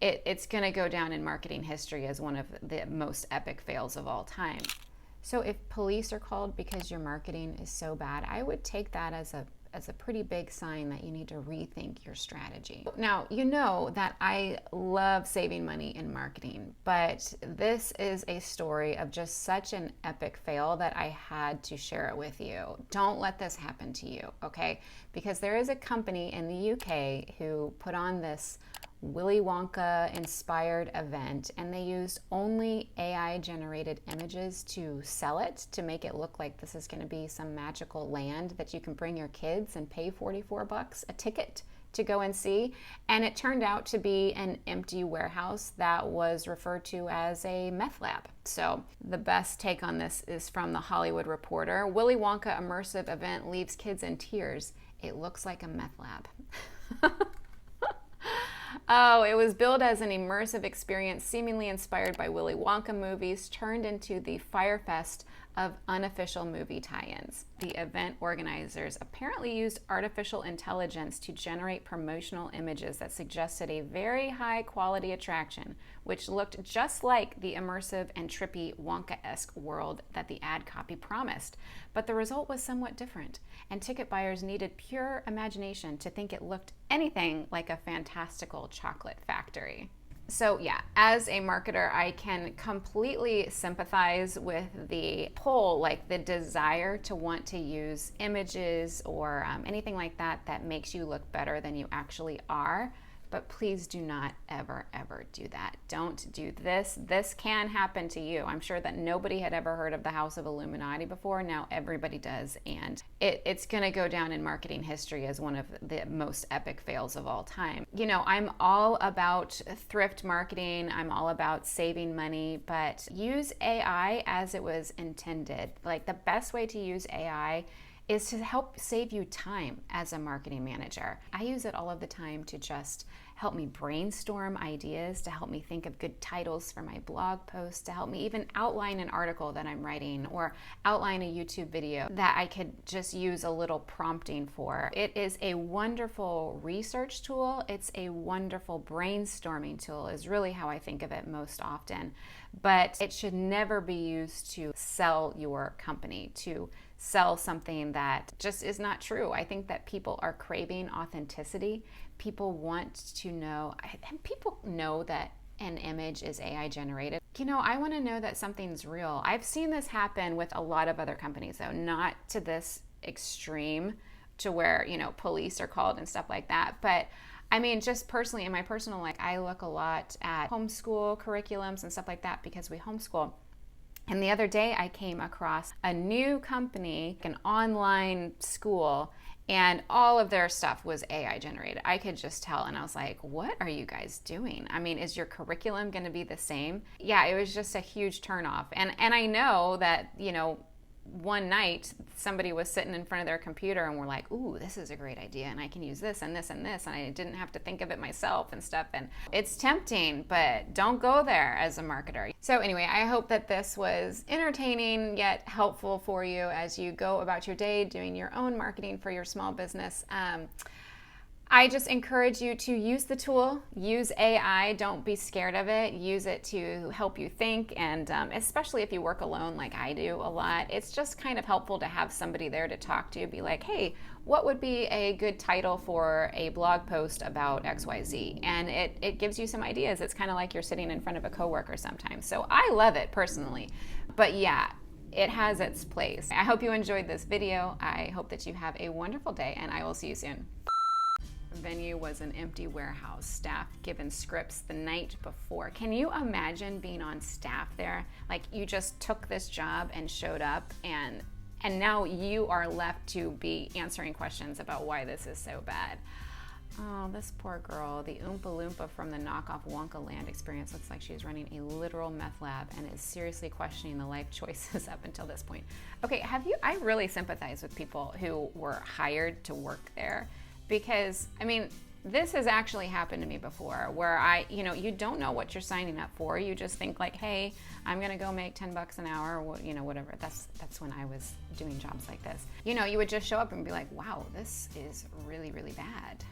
it's going to go down in marketing history as one of the most epic fails of all time. So if police are called because your marketing is so bad, I would take that as a pretty big sign that you need to rethink your strategy. Now, you know that I love saving money in marketing, but this is a story of just such an epic fail that I had to share it with you. Don't let this happen to you, okay? Because there is a company in the UK who put on this Willy Wonka inspired event, and they used only AI generated images to sell it, to make it look like this is going to be some magical land that you can bring your kids and pay $44 a ticket to go and see. And it turned out to be an empty warehouse that was referred to as a meth lab. So the best take on this is from The Hollywood Reporter. Willy Wonka immersive event leaves kids in tears. It looks like a meth lab. Oh, it was billed as an immersive experience seemingly inspired by Willy Wonka movies, turned into the Firefest of unofficial movie tie-ins. The event organizers apparently used artificial intelligence to generate promotional images that suggested a very high quality attraction, which looked just like the immersive and trippy Wonka-esque world that the ad copy promised. But the result was somewhat different, and ticket buyers needed pure imagination to think it looked anything like a fantastical chocolate factory. So yeah, as a marketer, I can completely sympathize with the pull, like the desire to want to use images or anything like that that makes you look better than you actually are. But please do not ever, ever do that. Don't do this. This can happen to you. I'm sure that nobody had ever heard of the House of Illuminati before. Now everybody does. And it's going to go down in marketing history as one of the most epic fails of all time. You know, I'm all about thrift marketing. I'm all about saving money, but use AI as it was intended. Like, the best way to use AI is to help save you time as a marketing manager. I use it all of the time to just help me brainstorm ideas, to help me think of good titles for my blog posts, to help me even outline an article that I'm writing or outline a YouTube video that I could just use a little prompting for. It is a wonderful research tool. It's a wonderful brainstorming tool, is really how I think of it most often. But it should never be used to sell your company, to sell something that just is not true. I think that people are craving authenticity. People want to know, and people know that an image is AI generated. You know, I want to know that something's real. I've seen this happen with a lot of other companies, though, not to this extreme to where, you know, police are called and stuff like that. But I mean, just personally, in my personal life, I look a lot at homeschool curriculums and stuff like that because we homeschool. And the other day I came across a new company, an online school, and all of their stuff was AI generated. I could just tell, and I was like, what are you guys doing? I mean, is your curriculum going to be the same? Yeah, it was just a huge turnoff. And I know that, you know, one night somebody was sitting in front of their computer and we're like, ooh, this is a great idea, and I can use this and this and this, and I didn't have to think of it myself and stuff. And it's tempting, but don't go there as a marketer. So anyway, I hope that this was entertaining yet helpful for you as you go about your day doing your own marketing for your small business. I just encourage you to use the tool, use AI, don't be scared of it, use it to help you think, and especially if you work alone like I do a lot, it's just kind of helpful to have somebody there to talk to, be like, hey, what would be a good title for a blog post about XYZ? And it gives you some ideas. It's kind of like you're sitting in front of a coworker sometimes. So I love it personally, but yeah, it has its place. I hope you enjoyed this video. I hope that you have a wonderful day, and I will see you soon. Venue was an empty warehouse, staff given scripts the night before. Can you imagine being on staff there? Like, you just took this job and showed up, and now you are left to be answering questions about why this is so bad. Oh, this poor girl. The Oompa Loompa from the knockoff Wonka Land experience looks like she's running a literal meth lab and is seriously questioning the life choices up until this point. Okay, I really sympathize with people who were hired to work there. Because, I mean, this has actually happened to me before where you don't know what you're signing up for. You just think like, hey, I'm going to go make $10 an hour or, whatever. That's when I was doing jobs like this. You know, you would just show up and be like, wow, this is really, really bad.